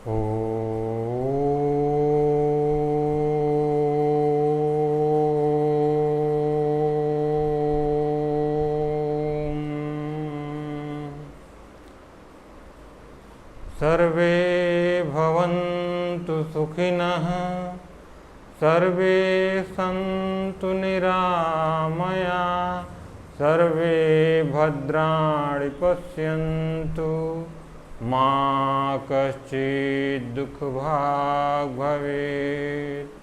सर्वे भवन्तु सुखिनः, सर्वे सन्तु निरामया, सर्वे भद्राणि पश्यन्तु, मा कश्चित् दुःखभाग् भवेत्।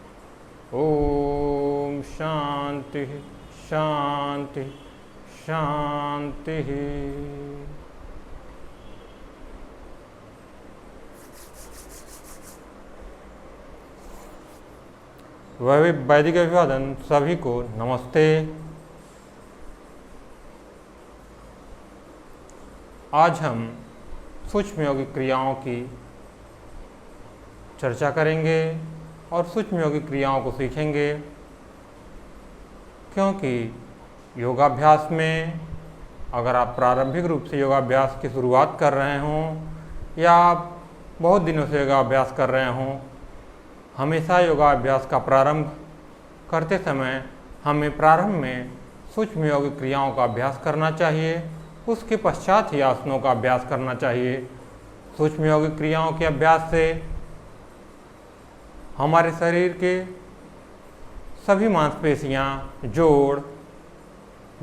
ॐ शान्तिः शान्तिः शान्तिः। वैदिक अभिवादन सभी को नमस्ते। आज हम सूक्ष्म यौगिक क्रियाओं की चर्चा करेंगे और सूक्ष्म यौगिक क्रियाओं को सीखेंगे, क्योंकि योगाभ्यास में अगर आप प्रारंभिक रूप से योगाभ्यास की शुरुआत कर रहे हों या आप बहुत दिनों से योगाभ्यास कर रहे हों, हमेशा योगाभ्यास का प्रारंभ करते समय हमें प्रारंभ में सूक्ष्म यौगिक क्रियाओं का अभ्यास करना चाहिए, उसके पश्चात ही आसनों का अभ्यास करना चाहिए। सूक्ष्म यौगिक क्रियाओं के अभ्यास से हमारे शरीर के सभी मांसपेशियां, जोड़,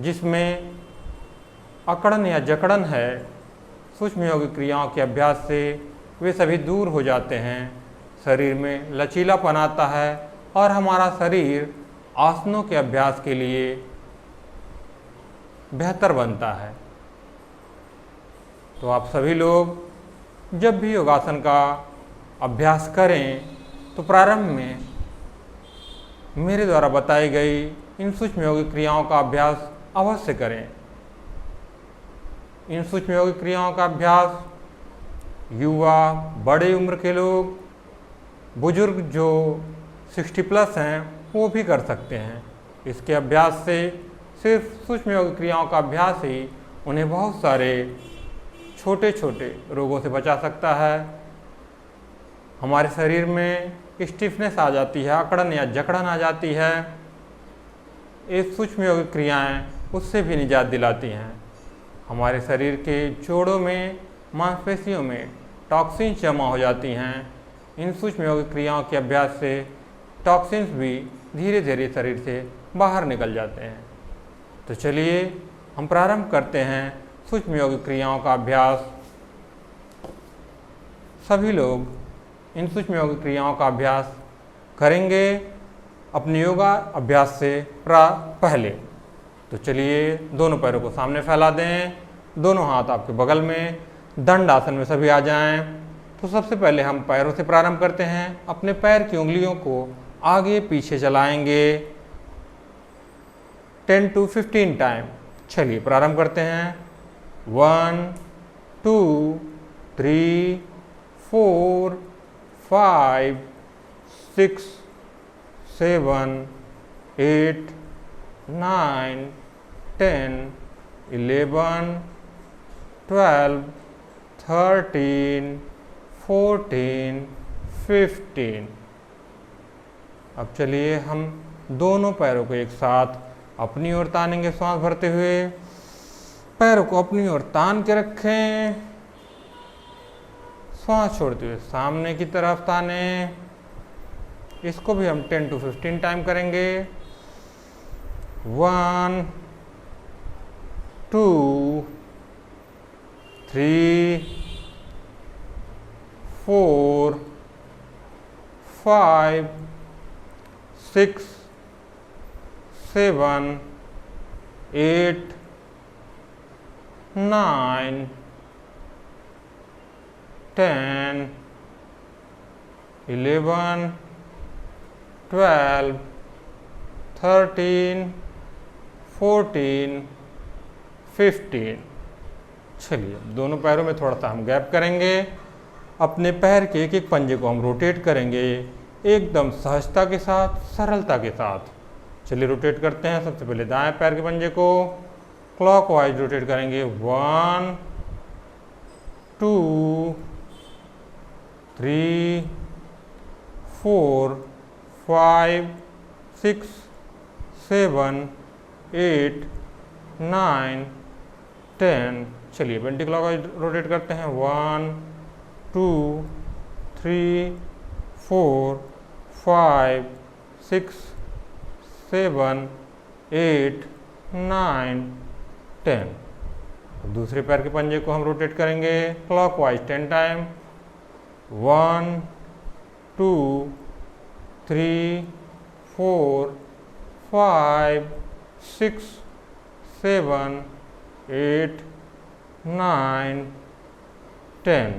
जिसमें अकड़न या जकड़न है, सूक्ष्म यौगिक क्रियाओं के अभ्यास से वे सभी दूर हो जाते हैं। शरीर में लचीलापन आता है और हमारा शरीर आसनों के अभ्यास के लिए बेहतर बनता है। तो आप सभी लोग जब भी योगासन का अभ्यास करें तो प्रारंभ में मेरे द्वारा बताई गई इन सूक्ष्म यौगिक क्रियाओं का अभ्यास अवश्य करें। इन सूक्ष्म यौगिक क्रियाओं का अभ्यास युवा, बड़े उम्र के लोग, बुजुर्ग जो 60 प्लस हैं वो भी कर सकते हैं। इसके अभ्यास से सिर्फ सूक्ष्म यौगिक क्रियाओं का अभ्यास ही उन्हें बहुत सारे छोटे छोटे रोगों से बचा सकता है। हमारे शरीर में स्टिफनेस आ जाती है, अकड़न या जकड़न आ जाती है, ये सूक्ष्म यौगिक क्रियाएँ उससे भी निजात दिलाती हैं। हमारे शरीर के जोड़ों में, मांसपेशियों में टॉक्सिन्स जमा हो जाती हैं। इन सूक्ष्म यौगिक क्रियाओं के अभ्यास से टॉक्सिन्स भी धीरे धीरे शरीर से बाहर निकल जाते हैं। तो चलिए हम प्रारंभ करते हैं सूक्ष्म यौगिक क्रियाओं का अभ्यास। सभी लोग इन सूक्ष्म यौगिक क्रियाओं का अभ्यास करेंगे अपने योगा अभ्यास से पहले। तो चलिए दोनों पैरों को सामने फैला दें, दोनों हाथ आपके बगल में, दंड आसन में सभी आ जाएं। तो सबसे पहले हम पैरों से प्रारंभ करते हैं। अपने पैर की उंगलियों को आगे पीछे चलाएंगे 10 to 15 टाइम। चलिए प्रारंभ करते हैं। 1 2 3 4 5 6 7 8 9 10 11 12 13 14 15। अब चलिए हम दोनों पैरों को एक साथ अपनी ओर तानेंगे। श्वास भरते हुए पैरों को अपनी ओर तान के रखें, श्वास छोड़ते हुए सामने की तरफ ताने। इसको भी हम 10 to 15 टाइम करेंगे। 1 2 3 4 5 6 7 8 9 10 11 12 13 14 15। चलिए दोनों पैरों में थोड़ा सा हम गैप करेंगे। अपने पैर के एक एक पंजे को हम रोटेट करेंगे एकदम सहजता के साथ, सरलता के साथ। चलिए रोटेट करते हैं। सबसे पहले दाएं पैर के पंजे को क्लॉकवाइज रोटेट करेंगे। 1 2 3 4 5 6 7 8 9 10। चलिए एंटी क्लॉकवाइज रोटेट करते हैं। 1 2 3 4 5 6 7 8 9 10। दूसरे पैर के पंजे को हम रोटेट करेंगे क्लॉकवाइज 10 टाइम। 1 2 3 4 5 6 7 8 9 10।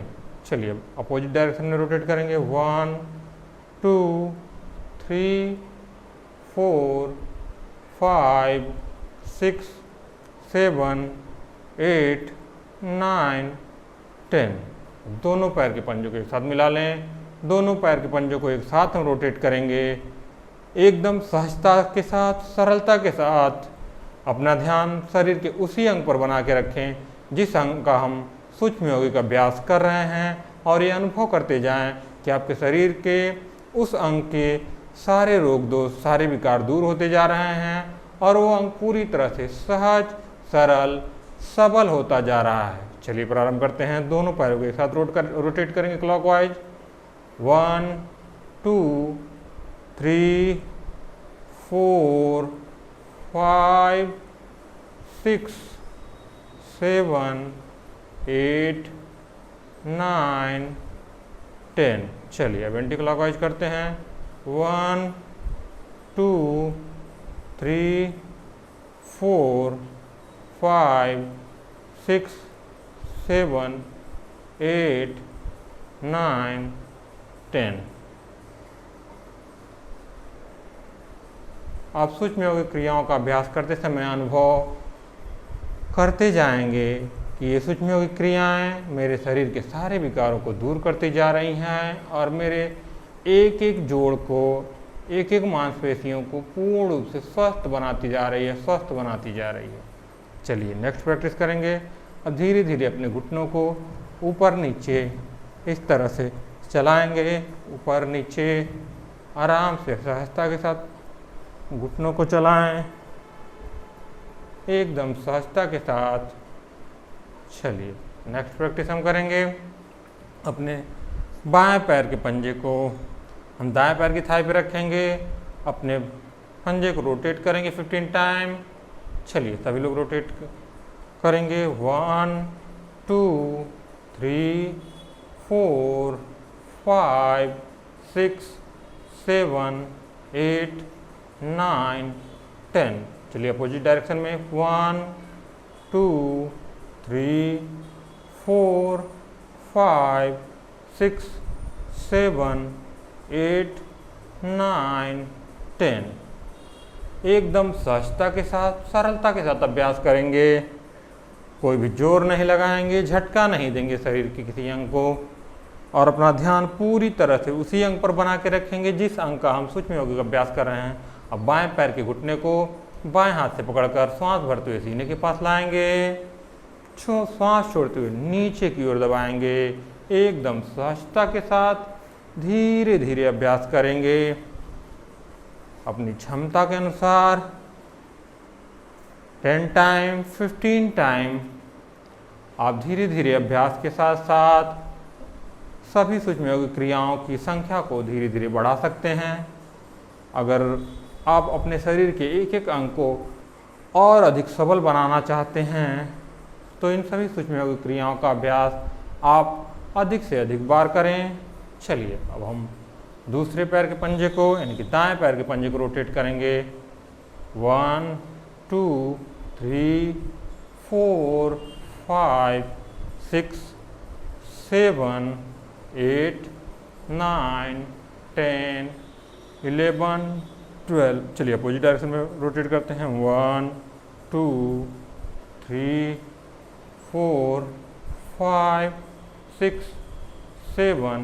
चलिए अपोजिट डायरेक्शन में रोटेट करेंगे। 1 2 3 4 5 6 7 8 9 10। दोनों पैर के पंजों को एक साथ मिला लें। दोनों पैर के पंजों को एक साथ हम रोटेट करेंगे। एकदम सहजता के साथ, सरलता के साथ अपना ध्यान शरीर के उसी अंग पर बना के रखें जिस अंग का हम सूक्ष्म यौगिक अभ्यास कर रहे हैं, और ये अनुभव करते जाएं कि आपके शरीर के उस अंग के सारे रोग दोष, सारे विकार दूर होते जा रहे हैं और वो अंग पूरी तरह से सहज, सरल, सबल होता जा रहा है। चलिए प्रारंभ करते हैं। दोनों पैरों के साथ रोटेट करेंगे क्लॉकवाइज। 1 2 3 4 5 6 7 8 9 10। चलिए अब एंटी क्लॉकवाइज करते हैं। 1 2 3 4 5 6 7 8 9 10। आप सूक्ष्म यौगिक क्रियाओं का अभ्यास करते समय अनुभव करते जाएंगे कि ये सूक्ष्म यौगिक क्रियाएं मेरे शरीर के सारे विकारों को दूर करती जा रही हैं और मेरे एक एक जोड़ को, एक एक मांसपेशियों को पूर्ण रूप से स्वस्थ बनाती जा रही है, स्वस्थ बनाती जा रही है। चलिए नेक्स्ट प्रैक्टिस करेंगे। अब धीरे धीरे अपने घुटनों को ऊपर नीचे इस तरह से चलाएंगे। ऊपर नीचे आराम से सहजता के साथ घुटनों को चलाएं, एकदम सहजता के साथ। चलिए नेक्स्ट प्रैक्टिस हम करेंगे। अपने बाएं पैर के पंजे को हम दाएं पैर की थाई पे रखेंगे। अपने पंजे को रोटेट करेंगे 15 टाइम। चलिए सभी लोग रोटेट करेंगे। 1 2 3 4 5 6 7 8 9 10। चलिए अपोजिट डायरेक्शन में 1 2 3 4 5 6 7 8 9 10। एकदम सहजता के साथ, सरलता के साथ अभ्यास करेंगे। कोई भी जोर नहीं लगाएंगे, झटका नहीं देंगे शरीर के किसी अंग को, और अपना ध्यान पूरी तरह से उसी अंग पर बना के रखेंगे जिस अंग का हम सूक्ष्म यौगिक अभ्यास कर रहे हैं। अब बाएं पैर के घुटने को बाएं हाथ से पकड़कर श्वास भरते हुए सीने के पास लाएंगे। श्वास छोड़ते हुए नीचे की ओर दबाएंगे। एकदम सहजता के साथ धीरे धीरे अभ्यास करेंगे। अपनी क्षमता के अनुसार 10 टाइम 15 टाइम आप धीरे धीरे अभ्यास के साथ साथ सभी सूक्ष्म यौगिक क्रियाओं की संख्या को धीरे धीरे बढ़ा सकते हैं। अगर आप अपने शरीर के एक एक अंग को और अधिक सबल बनाना चाहते हैं तो इन सभी सूक्ष्म यौगिक क्रियाओं का अभ्यास आप अधिक से अधिक बार करें। चलिए अब हम दूसरे पैर के पंजे को यानी कि दाएं पैर के पंजे को रोटेट करेंगे। 1 2 3 4 5 6 7 8 9 10 11 12। चलिए अपोजिट डायरेक्शन में रोटेट करते हैं। 1 2 3 4 5 6 7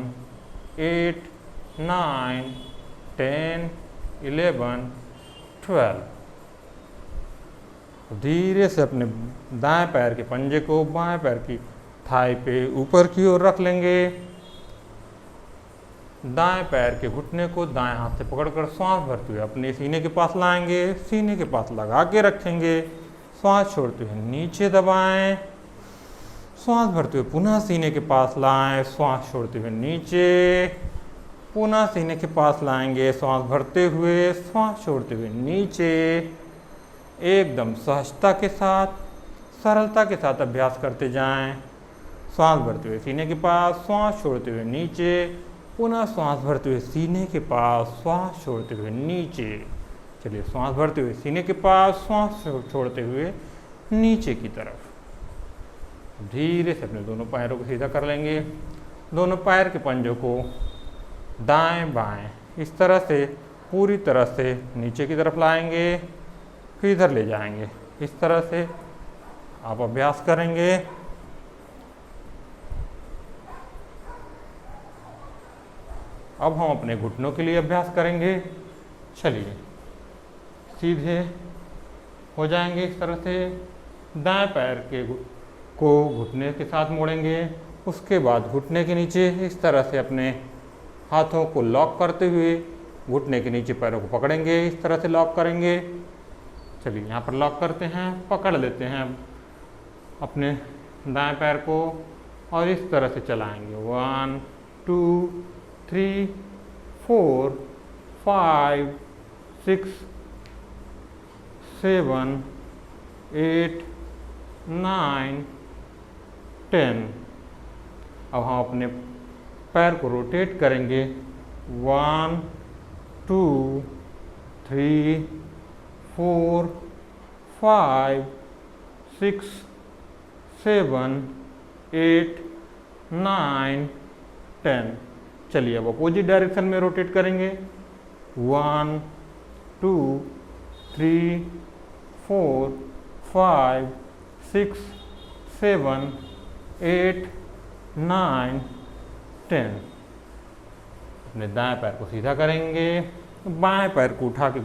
8 9 10 11 12। धीरे से अपने दाएं पैर के पंजे को बाएं पैर की थाई पे ऊपर की ओर रख लेंगे। दाएं पैर के घुटने को दाएं हाथ से पकड़कर श्वास भरते हुए अपने सीने के पास लाएंगे, सीने के पास लगा के रखेंगे, श्वास छोड़ते हुए नीचे दबाएं, श्वास भरते हुए पुनः सीने के पास लाएं, श्वास छोड़ते हुए नीचे, पुनः सीने के पास लाएंगे, श्वास भरते हुए, श्वास छोड़ते हुए नीचे। एकदम सहजता के साथ, सरलता के साथ अभ्यास करते जाएं। श्वास भरते हुए सीने के पास, श्वास छोड़ते हुए नीचे, पुनः श्वास भरते हुए सीने के पास, श्वास छोड़ते हुए नीचे। चलिए, श्वास भरते हुए सीने के पास, श्वास छोड़ते हुए नीचे की तरफ। धीरे से अपने दोनों पैरों को सीधा कर लेंगे। दोनों पैर के पंजों को दाएं बाएं इस तरह से पूरी तरह से नीचे की तरफ लाएंगे, फिर इधर ले जाएंगे। इस तरह से आप अभ्यास करेंगे। अब हम अपने घुटनों के लिए अभ्यास करेंगे। चलिए, सीधे हो जाएंगे। इस तरह से दाएं पैर को घुटने के साथ मोड़ेंगे। उसके बाद घुटने के नीचे इस तरह से अपने हाथों को लॉक करते हुए घुटने के नीचे पैरों को पकड़ेंगे। इस तरह से लॉक करेंगे। चलिए, यहाँ पर लॉक करते हैं, पकड़ लेते हैं अपने दाएं पैर को और इस तरह से चलाएंगे। 1 2 3 4 5 6 7 8 9 10। अब हम अपने पैर को रोटेट करेंगे। 1 2 3 4 5 6 7 8 9 10। चलिए, अब अपोजिट डायरेक्शन में रोटेट करेंगे। 1 2 3 4 5 6 7 8 9 10। अपने दाएं पैर को सीधा करेंगे। बाएं पैर को उठा के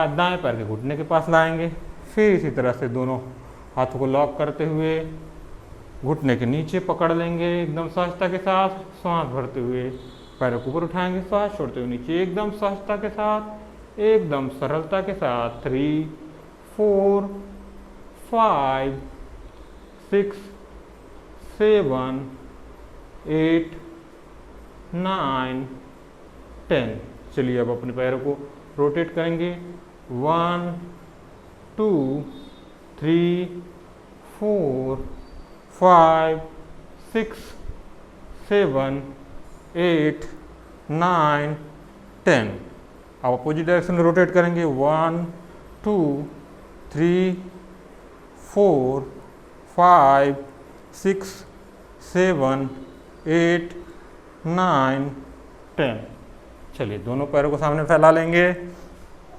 दाएं पैर के घुटने के पास लाएंगे। फिर इसी तरह से दोनों हाथों को लॉक करते हुए घुटने के नीचे पकड़ लेंगे। एकदम सहजता के साथ श्वास भरते हुए पैरों को ऊपर उठाएंगे, श्वास छोड़ते हुए नीचे। एकदम सहजता के साथ, एकदम सरलता के साथ। 3 4 5 6 7 8 9 10। चलिए, अब अपने पैरों को रोटेट करेंगे। 1 2 3 4 5 6 7 8 9 10। अब अपोजिट डायरेक्शन में रोटेट करेंगे। 1 2 3 4 5 6 7 8 9 10। चलिए, दोनों पैरों को सामने फैला लेंगे।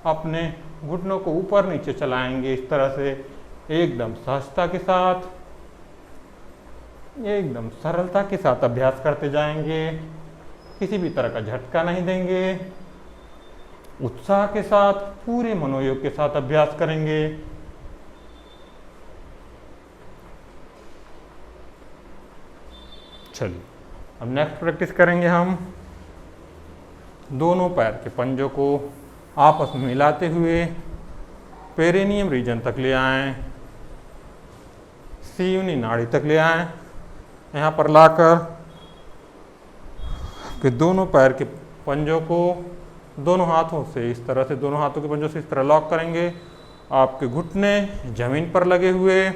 अपने घुटनों को ऊपर नीचे चलाएंगे इस तरह से। एकदम सहजता के साथ, एकदम सरलता के साथ अभ्यास करते जाएंगे। किसी भी तरह का झटका नहीं देंगे। उत्साह के साथ, पूरे मनोयोग के साथ अभ्यास करेंगे। चलिए, अब नेक्स्ट प्रैक्टिस करेंगे हम। दोनों पैर के पंजों को आपस में मिलाते हुए पेरिनियम रीजन तक ले आएं, सीवनी नाड़ी तक ले आएं। यहाँ पर लाकर के दोनों पैर के पंजों को दोनों हाथों से इस तरह से, दोनों हाथों के पंजों से इस तरह लॉक करेंगे। आपके घुटने जमीन पर लगे हुए,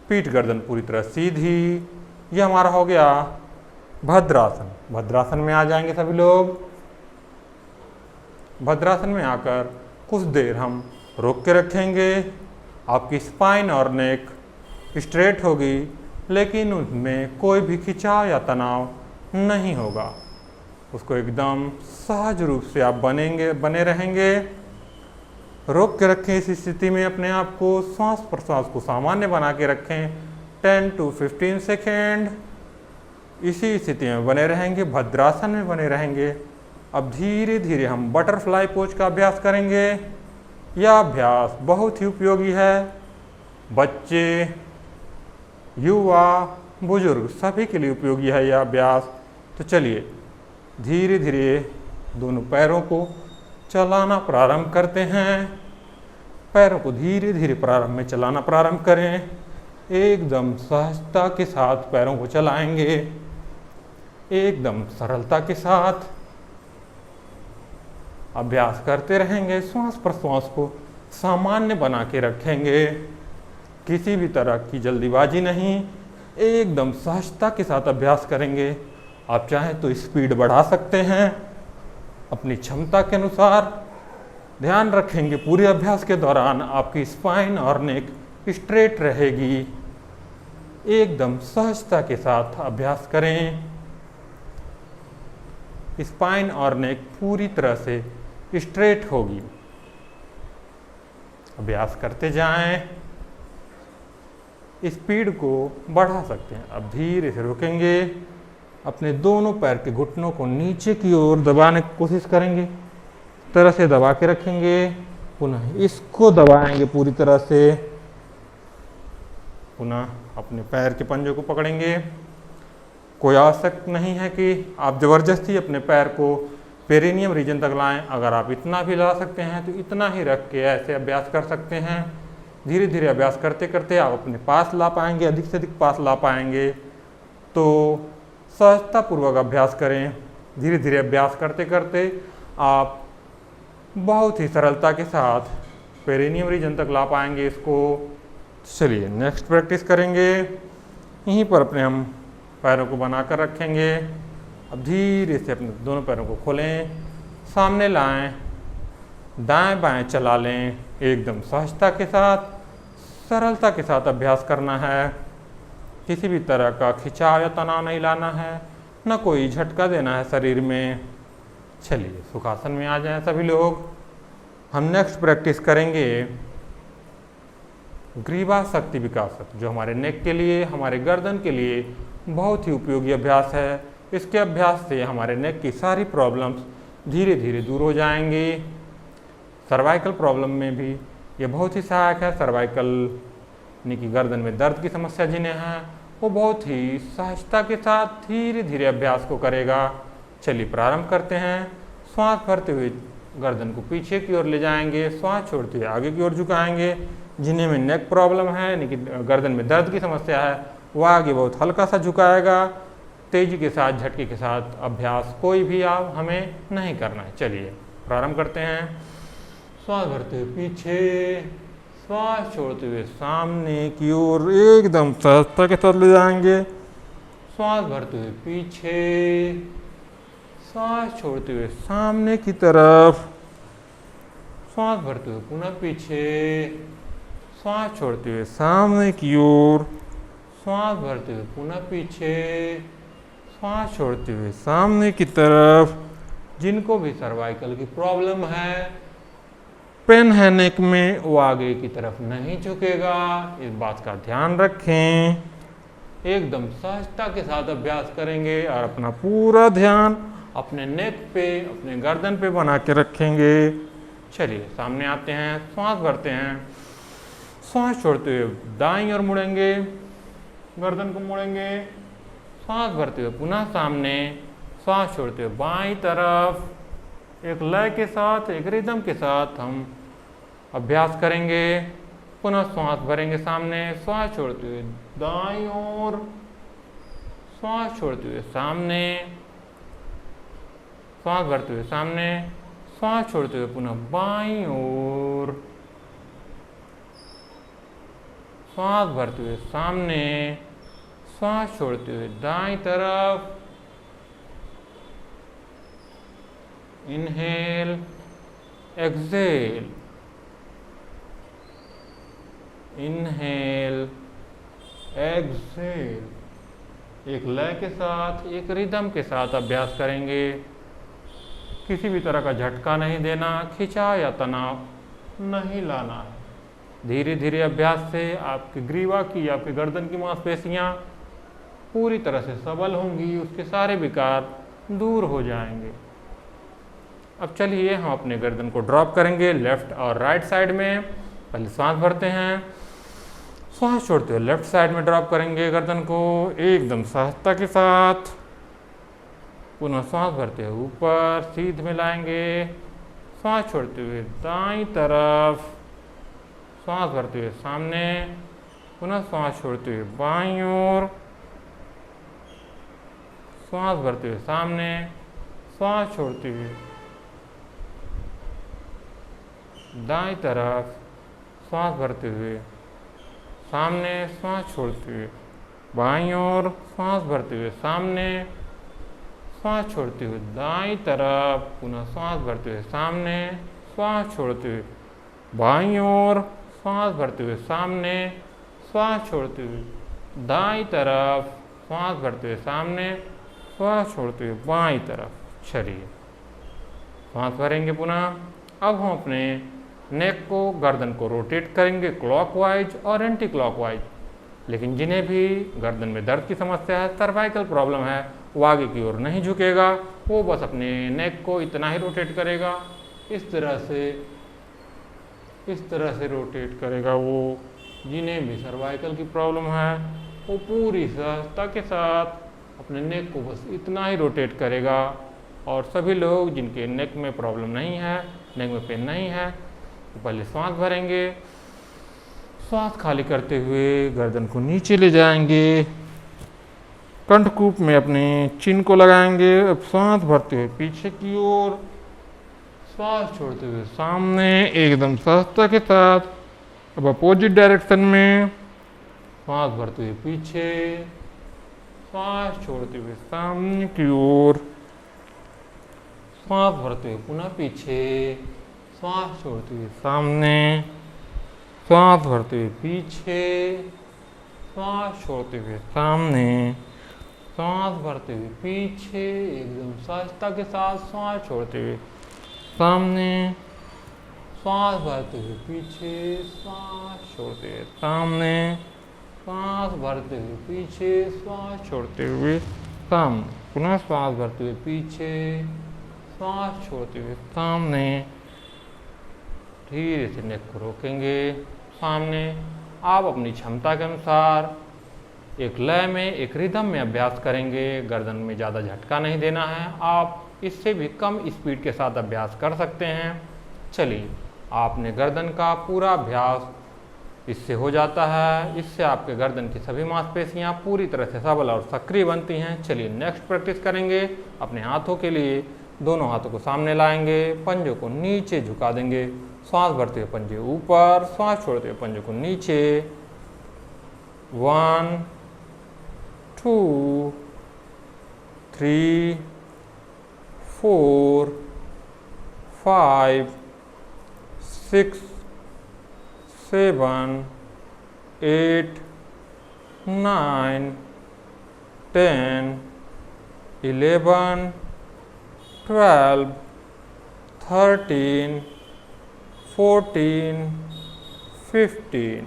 पीठ गर्दन पूरी तरह सीधी। ये हमारा हो गया भद्रासन। भद्रासन में आ जाएंगे सभी लोग। भद्रासन में आकर कुछ देर हम रोक के रखेंगे। आपकी स्पाइन और नेक स्ट्रेट होगी, लेकिन उनमें कोई भी खिंचाव या तनाव नहीं होगा। उसको एकदम सहज रूप से आप बने रहेंगे। रोक के रखें इस स्थिति में अपने आप को। श्वास प्रश्वास को सामान्य बना के रखें। 10 to 15 सेकेंड इसी स्थिति में बने रहेंगे, भद्रासन में बने रहेंगे। अब धीरे धीरे हम बटरफ्लाई पोज का अभ्यास करेंगे। यह अभ्यास बहुत ही उपयोगी है। बच्चे, युवा, बुजुर्ग सभी के लिए उपयोगी है यह अभ्यास। तो चलिए धीरे धीरे दोनों पैरों को चलाना प्रारंभ करते हैं। पैरों को धीरे धीरे प्रारंभ में चलाना प्रारंभ करें। एकदम सहजता के साथ पैरों को चलाएंगे, एकदम सरलता के साथ अभ्यास करते रहेंगे। श्वास प्रश्वास को सामान्य बना के रखेंगे, किसी भी तरह की जल्दीबाजी नहीं, एकदम सहजता के साथ अभ्यास करेंगे। आप चाहें तो स्पीड बढ़ा सकते हैं अपनी क्षमता के अनुसार। ध्यान रखेंगे पूरे अभ्यास के दौरान आपकी स्पाइन और नेक स्ट्रेट रहेगी। एकदम सहजता के साथ अभ्यास करें। स्पाइन और नेक पूरी तरह से स्ट्रेट होगी। अभ्यास करते जाएं, स्पीड को बढ़ा सकते हैं। अब धीरे से रुकेंगे, अपने दोनों पैर के घुटनों को नीचे की ओर दबाने की कोशिश करेंगे, तरह से दबा के रखेंगे। पुनः इसको दबाएंगे पूरी तरह से। पुनः अपने पैर के पंजों को पकड़ेंगे। कोई आवश्यक नहीं है कि आप जबरदस्ती अपने पैर को पेरिनियम रीजन तक लाएं। अगर आप इतना भी ला सकते हैं तो इतना ही रख के ऐसे अभ्यास कर सकते हैं। धीरे धीरे अभ्यास करते करते आप अपने पास ला पाएंगे, अधिक से अधिक पास ला पाएंगे। तो सहजतापूर्वक अभ्यास करें। धीरे धीरे अभ्यास करते करते आप बहुत ही सरलता के साथ पेरिनियम रीजन तक ला पाएंगे इसको। चलिए नेक्स्ट प्रैक्टिस करेंगे। यहीं पर अपने हम पैरों को बनाकर रखेंगे। अब धीरे से अपने दोनों पैरों को खोलें, सामने लाएं, दाएं बाएं चला लें। एकदम सहजता के साथ, सरलता के साथ अभ्यास करना है। किसी भी तरह का खिंचाव या तनाव नहीं लाना है, न कोई झटका देना है शरीर में। चलिए सुखासन में आ जाएं सभी लोग। हम नेक्स्ट प्रैक्टिस करेंगे ग्रीवा शक्ति विकासक, जो हमारे नेक के लिए, हमारे गर्दन के लिए बहुत ही उपयोगी अभ्यास है। इसके अभ्यास से हमारे नेक की सारी प्रॉब्लम्स धीरे धीरे दूर हो जाएंगी। सर्वाइकल प्रॉब्लम में भी ये बहुत ही सहायक है। सर्वाइकल यानी कि गर्दन में दर्द की समस्या जिन्हें है, वो बहुत ही सहजता के साथ धीरे धीरे अभ्यास को करेगा। चलिए प्रारंभ करते हैं। श्वास भरते हुए गर्दन को पीछे की ओर ले जाएंगे, श्वास छोड़ते हुए आगे की ओर झुकाएंगे। जिन्हें में नेक प्रॉब्लम है यानी कि गर्दन में दर्द की समस्या है, वो आगे बहुत हल्का सा झुकाएगा। तेजी के साथ, झटके के साथ अभ्यास कोई भी आप हमें नहीं करना है। चलिए प्रारंभ करते हैं। श्वास भरते हुए पीछे, श्वास छोड़ते हुए सामने की ओर एकदम सहजता के साथ ले जाएंगे। श्वास भरते हुए पीछे, श्वास छोड़ते हुए सामने की तरफ। श्वास भरते हुए पुनः पीछे, श्वास छोड़ते हुए सामने की ओर। श्वास भरते हुए पुनः पीछे, श्वास छोड़ते हुए सामने की तरफ। जिनको भी सर्वाइकल की प्रॉब्लम है, पेन है नेक में, वो आगे की तरफ नहीं झुकेगा। इस बात का ध्यान रखें। एकदम सहजता के साथ अभ्यास करेंगे और अपना पूरा ध्यान अपने नेक पे, अपने गर्दन पे बना के रखेंगे। चलिए सामने आते हैं, श्वास भरते हैं, श्वास छोड़ते हुए दाईं ओर मुड़ेंगे, गर्दन को मुड़ेंगे। श्वास भरते हुए पुनः सामने, श्वास छोड़ते हुए बाईं तरफ। एक लय के साथ, एक रिदम के साथ हम अभ्यास करेंगे। पुनः श्वास भरेंगे सामने, श्वास छोड़ते हुए दाईं ओर, श्वास छोड़ते हुए सामने, श्वास भरते हुए सामने, श्वास छोड़ते हुए पुनः बाईं ओर, श्वास भरते हुए सामने, श्वास छोड़ते हुए दाईं तरफ। Inhale, exhale, inhale, exhale. एक लय के साथ, एक रिदम के साथ अभ्यास करेंगे। किसी भी तरह का झटका नहीं देना, खिंचाव या तनाव नहीं लाना है। धीरे धीरे अभ्यास से आपकी ग्रीवा की, आपकी गर्दन की मांसपेशियां पूरी तरह से सबल होंगी, उसके सारे विकार दूर हो जाएंगे। अब चलिए हम अपने गर्दन को ड्रॉप करेंगे लेफ्ट और राइट साइड में। पहले सांस भरते हैं, श्वास छोड़ते हुए लेफ्ट साइड में ड्रॉप करेंगे गर्दन को एकदम सहजता के साथ। पुनः श्वास भरते हुए ऊपर सीध में लाएंगे, श्वास छोड़ते हुए दाईं तरफ, श्वास भरते हुए सामने, पुनः श्वास छोड़ते हुए बाईं ओर, श्वास भरते हुए सामने, श्वास छोड़ते हुए दाईं तरफ, श्वास भरते हुए सामने, श्वास छोड़ते हुए बाईं ओर, श्वास भरते हुए सामने, श्वास छोड़ते हुए दाईं तरफ, पुनः श्वास भरते हुए सामने, श्वास छोड़ते हुए बाईं ओर, श्वास भरते हुए सामने, श्वास छोड़ते हुए दाईं तरफ, श्वास भरते हुए सामने, श्वास छोड़ते हुए बाईं तरफ। चलिए श्वास भरेंगे पुनः। अब हम अपने नेक को, गर्दन को रोटेट करेंगे क्लॉकवाइज और एंटी क्लॉकवाइज। लेकिन जिन्हें भी गर्दन में दर्द की समस्या है, सर्वाइकल प्रॉब्लम है, वो आगे की ओर नहीं झुकेगा, वो बस अपने नेक को इतना ही रोटेट करेगा, इस तरह से रोटेट करेगा। वो जिन्हें भी सर्वाइकल की प्रॉब्लम है वो पूरी सहजता के साथ अपने नेक को बस इतना ही रोटेट करेगा। और सभी लोग जिनके नेक में प्रॉब्लम नहीं है, नेक में पेन नहीं है, तो पहले श्वास भरेंगे, श्वास खाली करते हुए गर्दन को नीचे ले जाएंगे, कंठकूप में अपने चिन को लगाएंगे। अब श्वास भरते हुए पीछे की ओर, श्वास छोड़ते हुए सामने एकदम सहजता के साथ। अब अपोजिट डायरेक्शन में श्वास भरते हुए पीछे, श्वास छोड़ते हुए सामने की ओर, श्वास भरते हुए पुनः पीछे, श्वास छोड़ते हुए सामने, श्वास भरते हुए पीछे, श्वास छोड़ते हुए सामने, श्वास भरते हुए पीछे, एकदम सहजता के साथ श्वास छोड़ते हुए सामने, श्वास भरते हुए पीछे, श्वास छोड़ते हुए सामने, श्वास भरते हुए पीछे, श्वास छोड़ते हुए सामने, पुनः श्वास भरते हुए पीछे, श्वास छोड़ते हुए सामने। धीरे से नेक को रोकेंगे सामने। आप अपनी क्षमता के अनुसार एक लय में, एक रिदम में अभ्यास करेंगे। गर्दन में ज़्यादा झटका नहीं देना है। आप इससे भी कम स्पीड के साथ अभ्यास कर सकते हैं। चलिए, आपने गर्दन का पूरा अभ्यास इससे हो जाता है। इससे आपके गर्दन की सभी मांसपेशियां पूरी तरह से सबल और सक्रिय बनती हैं। चलिए नेक्स्ट प्रैक्टिस करेंगे। अपने हाथों के लिए दोनों हाथों को सामने लाएंगे, पंजों को नीचे झुका देंगे, श्वास भरते हुए पंजे ऊपर, श्वास छोड़ते हुए पंजों को नीचे। 1 2 3 4 5 6 7 8 9 10 11 12 13 14 15।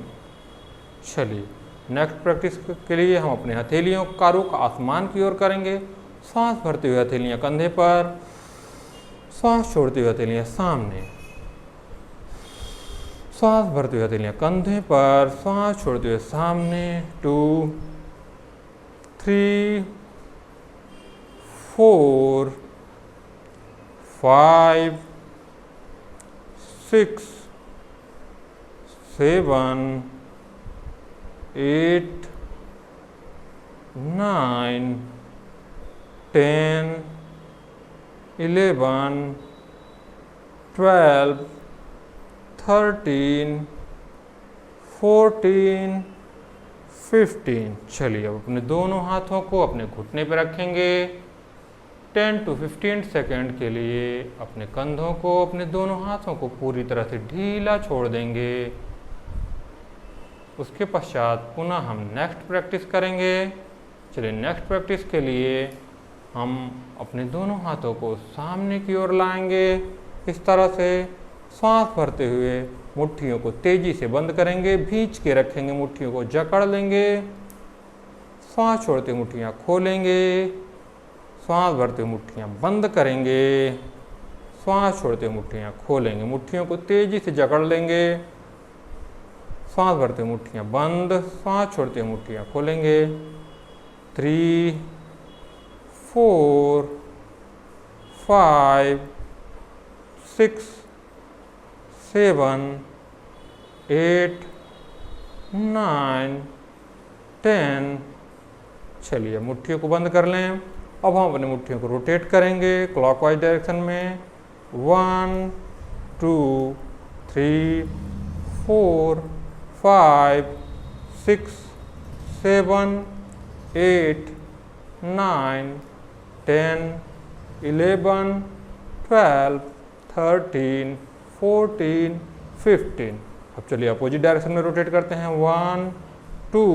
चलिए नेक्स्ट प्रैक्टिस के लिए हम अपने हथेलियों का रुख आसमान की ओर करेंगे। श्वास भरते हुए हथेलियां कंधे पर, श्वास छोड़ते हुए हथेलियां सामने, श्वास भरते हुए हथेलियां कंधे पर, श्वास छोड़ते हुए सामने। 2 3 4 5 6 7 8 9 10 11 12 13 14 15। चलिए अब अपने दोनों हाथों को अपने घुटने पर रखेंगे। 10 to 15 सेकेंड के लिए अपने कंधों को, अपने दोनों हाथों को पूरी तरह से ढीला छोड़ देंगे। उसके पश्चात पुनः हम नेक्स्ट प्रैक्टिस करेंगे। चलिए नेक्स्ट प्रैक्टिस के लिए हम अपने दोनों हाथों को सामने की ओर लाएंगे। इस तरह से श्वास भरते हुए मुट्ठियों को तेजी से बंद करेंगे, भींच के रखेंगे, मुट्ठियों को जकड़ लेंगे। श्वास छोड़ते मुट्ठियाँ खोलेंगे, श्वास भरते मुट्ठियाँ बंद करेंगे, श्वास छोड़ते मुट्ठियाँ खोलेंगे, मुट्ठियों को तेजी से जकड़ लेंगे। श्वास भरते मुट्ठियाँ बंद, श्वास छोड़ते मुट्ठियाँ खोलेंगे। 3 4 5 6 7 8 9 10। चलिए मुट्ठियों को बंद कर लें। अब हम अपनी मुट्ठियों को रोटेट करेंगे क्लॉकवाइज डायरेक्शन में। 1 2 3 4 5 6 7 8 9 10 11 12 13 14 15। अब चलिए अपोजिट डायरेक्शन में रोटेट करते हैं। 1 2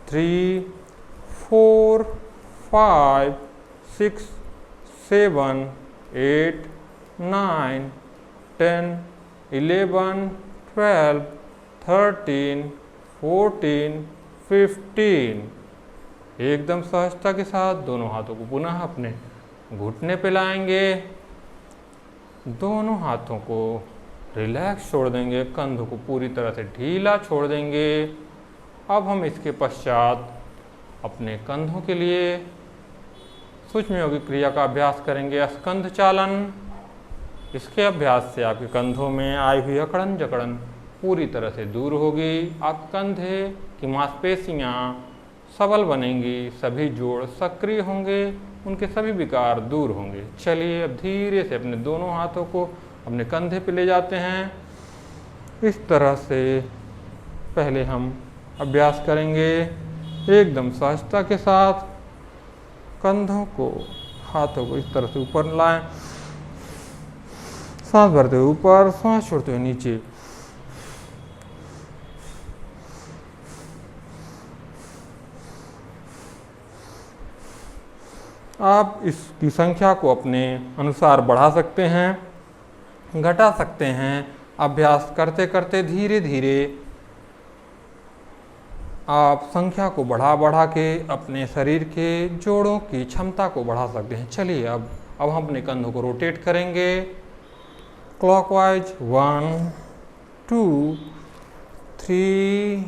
3 4 5 6 7 8 9 10 11 12 13 14 15। एकदम सहजता के साथ दोनों हाथों को पुनः अपने घुटने पे लाएंगे। दोनों हाथों को रिलैक्स छोड़ देंगे, कंधों को पूरी तरह से ढीला छोड़ देंगे। अब हम इसके पश्चात अपने कंधों के लिए सूक्ष्म योगिक क्रिया का अभ्यास करेंगे, स्कंध चालन। इसके अभ्यास से आपके कंधों में आई हुई अकड़न जकड़न पूरी तरह से दूर होगी। आप कंधे की मांसपेशियाँ सबल बनेंगी, सभी जोड़ सक्रिय होंगे, उनके सभी विकार दूर होंगे। चलिए अब धीरे से अपने दोनों हाथों को अपने कंधे पे ले जाते हैं। इस तरह से पहले हम अभ्यास करेंगे। एकदम सहजता के साथ कंधों को, हाथों को इस तरह से ऊपर लाएं, सांस भरते हुए ऊपर, सांस छोड़ते हुए नीचे। आप इसकी संख्या को अपने अनुसार बढ़ा सकते हैं, घटा सकते हैं। अभ्यास करते करते धीरे धीरे आप संख्या को बढ़ा बढ़ा के अपने शरीर के जोड़ों की क्षमता को बढ़ा सकते हैं। चलिए अब हम अपने कंधों को रोटेट करेंगे क्लॉकवाइज। 1 2 3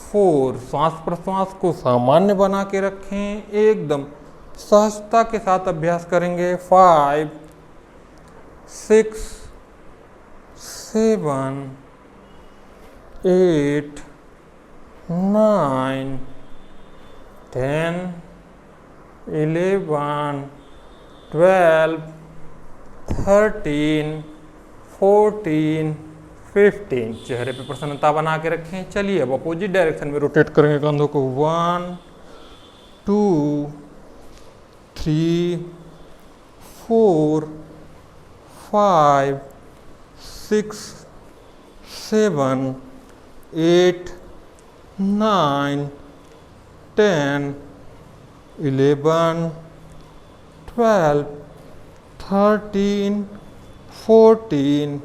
4। श्वास प्रश्वास को सामान्य बना के रखें, एकदम सहजता के साथ अभ्यास करेंगे। 5 6 7 8 9 10 11 12 13 14 15। चेहरे पे प्रसन्नता बना के रखें। चलिए अब अपोजिट डायरेक्शन में रोटेट करेंगे कंधों को। 1 2 3 4 5 6 7 8 9 10 11 12 13 14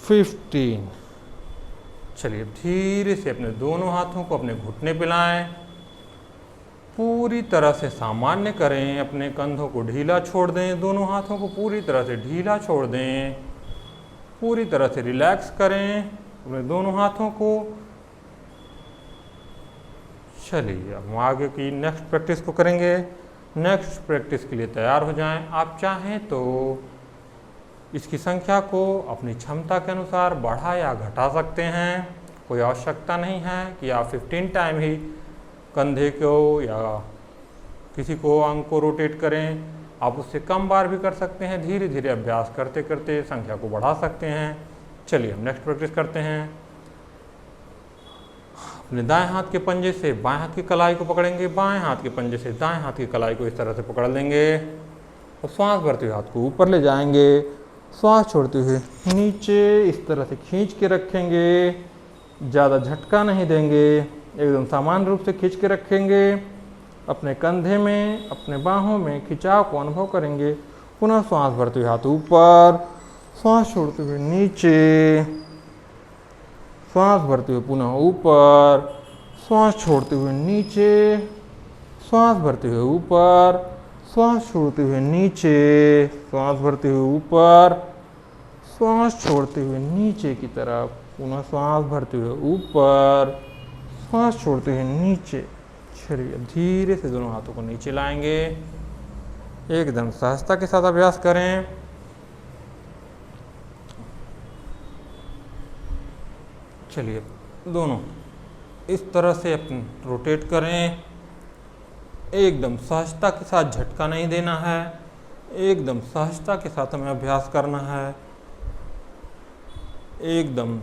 15। चलिए अब धीरे से अपने दोनों हाथों को अपने घुटने पे लाएं, पूरी तरह से सामान्य करें, अपने कंधों को ढीला छोड़ दें, दोनों हाथों को पूरी तरह से ढीला छोड़ दें, पूरी तरह से रिलैक्स करें अपने दोनों हाथों को। चलिए अब हम आगे की नेक्स्ट प्रैक्टिस को करेंगे। नेक्स्ट प्रैक्टिस के लिए तैयार हो जाएं। आप चाहें तो इसकी संख्या को अपनी क्षमता के अनुसार बढ़ा या घटा सकते हैं। कोई आवश्यकता नहीं है कि आप 15 टाइम ही कंधे को या किसी को अंग को रोटेट करें। आप उससे कम बार भी कर सकते हैं। धीरे धीरे अभ्यास करते करते संख्या को बढ़ा सकते हैं। चलिए हम नेक्स्ट प्रैक्टिस करते हैं। अपने दाएं हाथ के पंजे से बाएं हाथ की कलाई को पकड़ेंगे, बाएं हाथ के पंजे से दाएं हाथ की कलाई को इस तरह से पकड़ लेंगे और श्वास भरते हुए हाथ को ऊपर ले जाएंगे, श्वास छोड़ते हुए नीचे इस तरह से खींच के रखेंगे। ज़्यादा झटका नहीं देंगे, एकदम सामान्य रूप से खींच के रखेंगे। अपने कंधे में, अपने बाहों में खिंचाव को अनुभव करेंगे। पुनः श्वास भरते हुए हाथ ऊपर, श्वास छोड़ते हुए नीचे, श्वास भरते हुए पुनः ऊपर, श्वास छोड़ते हुए नीचे, श्वास भरते हुए ऊपर, श्वास छोड़ते हुए नीचे, श्वास भरते हुए ऊपर, श्वास छोड़ते हुए नीचे की तरफ, पुनः श्वास भरते हुए ऊपर, श्वास छोड़ते हुए नीचे। चलिए धीरे से दोनों हाथों को नीचे लाएंगे। एकदम सहजता के साथ अभ्यास करें। चलिए दोनों इस तरह से अपने रोटेट करें। एकदम सहजता के साथ झटका नहीं देना है, एकदम सहजता के साथ हमें अभ्यास करना है। एकदम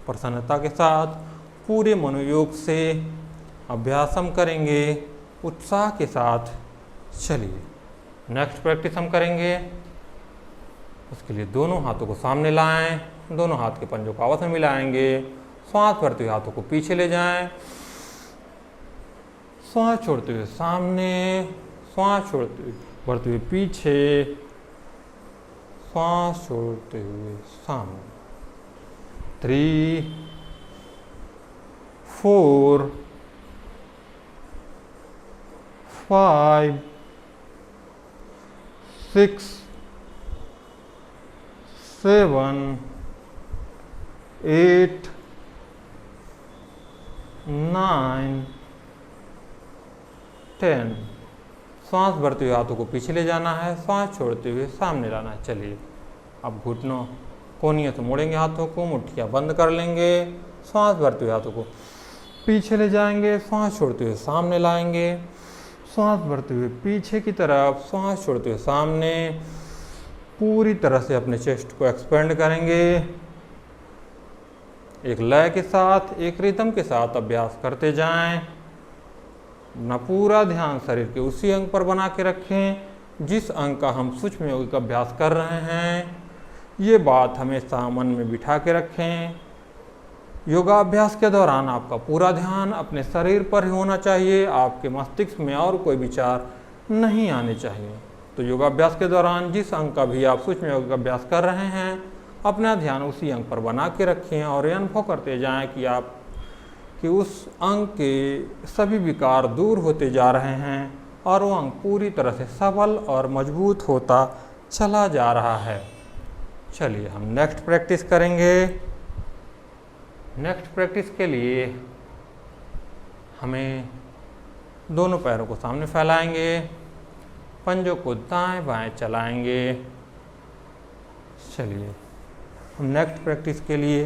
प्रसन्नता के साथ पूरे मनोयोग से अभ्यास हम करेंगे, उत्साह के साथ। चलिए नेक्स्ट प्रैक्टिस हम करेंगे। उसके लिए दोनों हाथों को सामने लाएं, दोनों हाथ के पंजों को आपस में मिलाएंगे, श्वास भरते हुए हाथों को पीछे ले जाएं, श्वास छोड़ते हुए सामने, श्वास छोड़ते हुए भरते हुए पीछे, श्वास छोड़ते हुए सामने। 3 4 5 6 7 8 9 10। श्वास भरते हुए हाथों को पीछे ले जाना है, श्वास छोड़ते हुए सामने लाना है। चलिए अब घुटनों कोनियों से मोड़ेंगे हाथों को, मुट्ठियाँ बंद कर लेंगे, श्वास भरते हुए हाथों को पीछे ले जाएंगे, श्वास छोड़ते हुए सामने लाएंगे, श्वास भरते हुए पीछे की तरफ, श्वास छोड़ते हुए सामने। पूरी तरह से अपने चेस्ट को एक्सपेंड करेंगे। एक लय के साथ, एक रिदम के साथ अभ्यास करते जाएं। अपना पूरा ध्यान शरीर के उसी अंग पर बना के रखें जिस अंग का हम सूक्ष्म योग का अभ्यास कर रहे हैं। ये बात हमेशा मन में बिठा के रखें। योगाभ्यास के दौरान आपका पूरा ध्यान अपने शरीर पर ही होना चाहिए, आपके मस्तिष्क में और कोई विचार नहीं आने चाहिए। तो योगाभ्यास के दौरान जिस अंग का भी आप सूक्ष्म योग का अभ्यास कर रहे हैं, अपना ध्यान उसी अंग पर बना के रखें और ये अनुभव करते जाएं कि उस अंग के सभी विकार दूर होते जा रहे हैं और वो अंग पूरी तरह से सबल और मजबूत होता चला जा रहा है। चलिए हम नेक्स्ट प्रैक्टिस करेंगे। नेक्स्ट प्रैक्टिस के लिए हमें दोनों पैरों को सामने फैलाएंगे, पंजों को दाएं बाएं चलाएंगे। चलिए हम नेक्स्ट प्रैक्टिस के लिए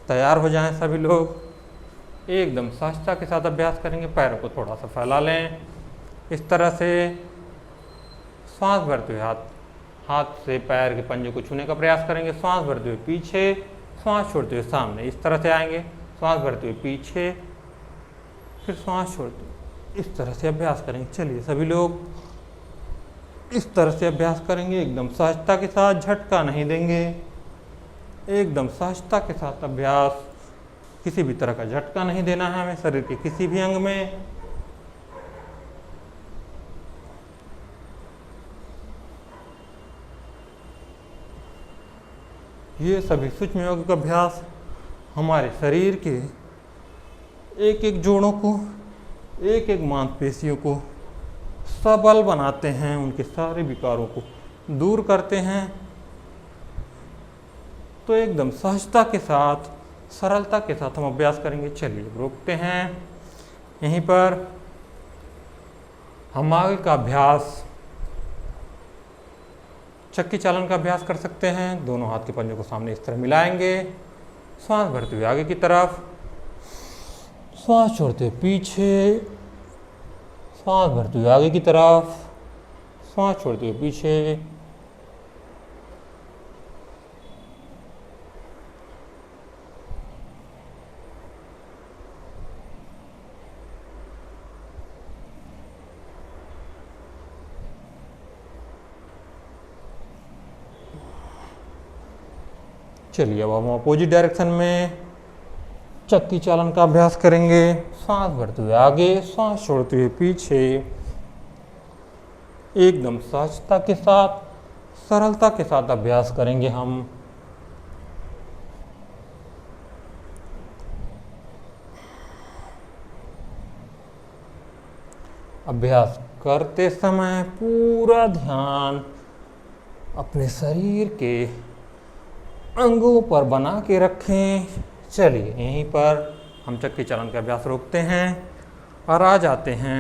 तैयार हो जाएं। सभी लोग एकदम सहजता के साथ अभ्यास करेंगे। पैरों को थोड़ा सा फैला लें इस तरह से। श्वास भरते हुए हाथ से पैर के पंजे को छूने का प्रयास करेंगे। श्वास भरते हुए पीछे, श्वास छोड़ते हुए सामने, इस तरह से आएंगे। श्वास भरते हुए पीछे, फिर श्वास छोड़ते हुए, इस तरह से अभ्यास करेंगे। चलिए सभी लोग इस तरह से अभ्यास करेंगे। एकदम सहजता के साथ, झटका नहीं देंगे। एकदम सहजता के साथ अभ्यास, किसी भी तरह का झटका नहीं देना है हमें शरीर के किसी भी अंग में। ये सभी सूक्ष्म योग का अभ्यास हमारे शरीर के एक एक जोड़ों को, एक एक मांसपेशियों को सबल बनाते हैं, उनके सारे विकारों को दूर करते हैं। तो एकदम सहजता के साथ, सरलता के साथ हम अभ्यास करेंगे। चलिए रोकते हैं यहीं पर। हम आगे का अभ्यास चक्की चालन का अभ्यास कर सकते हैं। दोनों हाथ के पंजों को सामने इस तरह मिलाएंगे। श्वास भरते हुए आगे की तरफ, श्वास छोड़ते हुए पीछे, श्वास भरते हुए आगे की तरफ, श्वास छोड़ते हुए पीछे। चलिए अब हम अपोजिट डायरेक्शन में चक्की चालन का अभ्यास करेंगे। सांस भरते हुए आगे, सांस छोड़ते हुए पीछे, एकदम सहजता के साथ, सरलता के साथ अभ्यास करेंगे हम। अभ्यास करते समय पूरा ध्यान अपने शरीर के अंगों पर बना के रखें। चलिए यहीं पर हम चक्की चालन का अभ्यास रोकते हैं और आ जाते हैं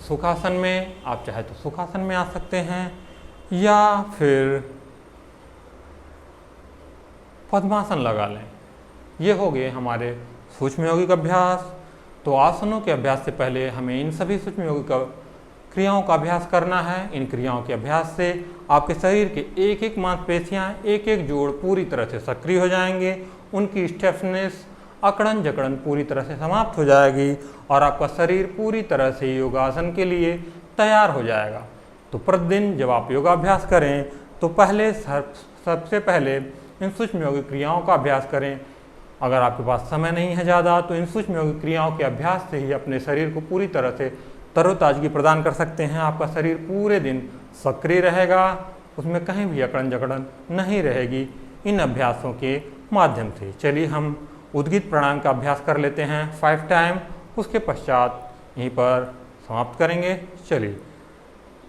सुखासन में, आप चाहे तो सुखासन में आ सकते हैं या फिर पद्मासन लगा लें। ये हो गए हमारे सूक्ष्म यौगिक अभ्यास। तो आसनों के अभ्यास से पहले हमें इन सभी सूक्ष्म यौगिक क्रियाओं का अभ्यास करना है। इन क्रियाओं के अभ्यास से आपके शरीर के एक एक मांसपेशियां, एक एक जोड़ पूरी तरह से सक्रिय हो जाएंगे, उनकी स्टेफनेस, अकड़न जकड़न पूरी तरह से समाप्त हो जाएगी और आपका शरीर पूरी तरह से योगासन के लिए तैयार हो जाएगा। तो प्रतिदिन जब आप योगाभ्यास करें तो सबसे पहले इन सूक्ष्म यौगिक क्रियाओं का अभ्यास करें। अगर आपके पास समय नहीं है ज़्यादा तो इन सूक्ष्म यौगिक क्रियाओं के अभ्यास से ही अपने शरीर को पूरी तरह से तरोताजगी प्रदान कर सकते हैं। आपका शरीर पूरे दिन सक्रिय रहेगा, उसमें कहीं भी अकड़न जकड़न नहीं रहेगी इन अभ्यासों के माध्यम से। चलिए हम उद्गीत प्राणायाम का अभ्यास कर लेते हैं 5 टाइम, उसके पश्चात यहीं पर समाप्त करेंगे। चलिए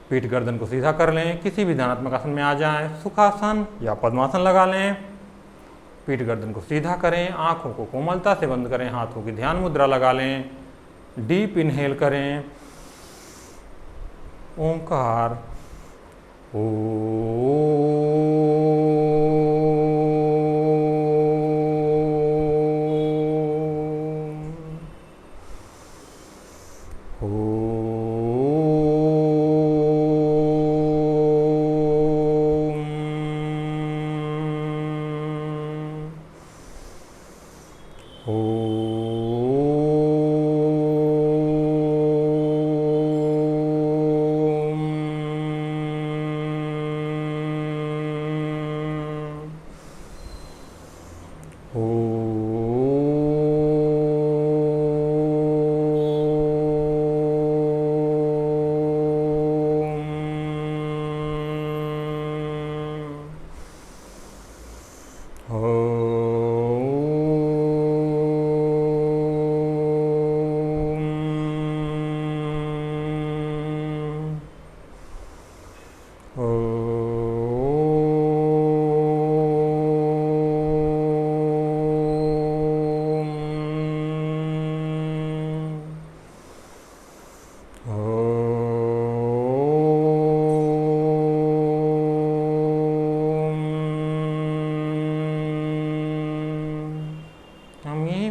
पीठ गर्दन को सीधा कर लें, किसी भी ध्यानात्मक आसन में आ जाएं, सुखासन या पद्मासन लगा लें। पीठ गर्दन को सीधा करें, आंखों को कोमलता से बंद करें, हाथों की ध्यान मुद्रा लगा लें। डीप इनहेल करें, ओंकार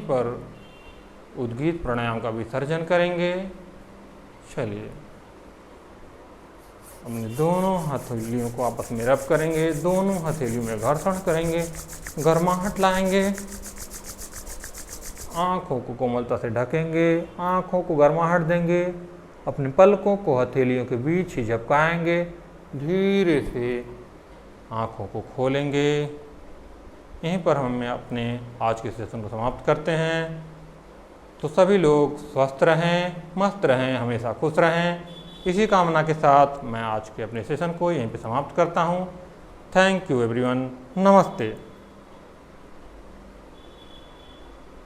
पर उद्गीत प्राणायाम का विसर्जन करेंगे। चलिए अपने दोनों हथेलियों को आपस में रब करेंगे, दोनों हथेलियों में घर्षण करेंगे, गर्माहट लाएंगे, आँखों को कोमलता से ढकेंगे, आँखों को गर्माहट देंगे, अपने पलकों को हथेलियों के बीच ही झपकाएंगे, धीरे से आँखों को खोलेंगे। यहीं पर हम अपने आज के सेशन को समाप्त करते हैं। तो सभी लोग स्वस्थ रहें, मस्त रहें, हमेशा खुश रहें। इसी कामना के साथ मैं आज के अपने सेशन को यहीं पे समाप्त करता हूँ। Thank you everyone. नमस्ते।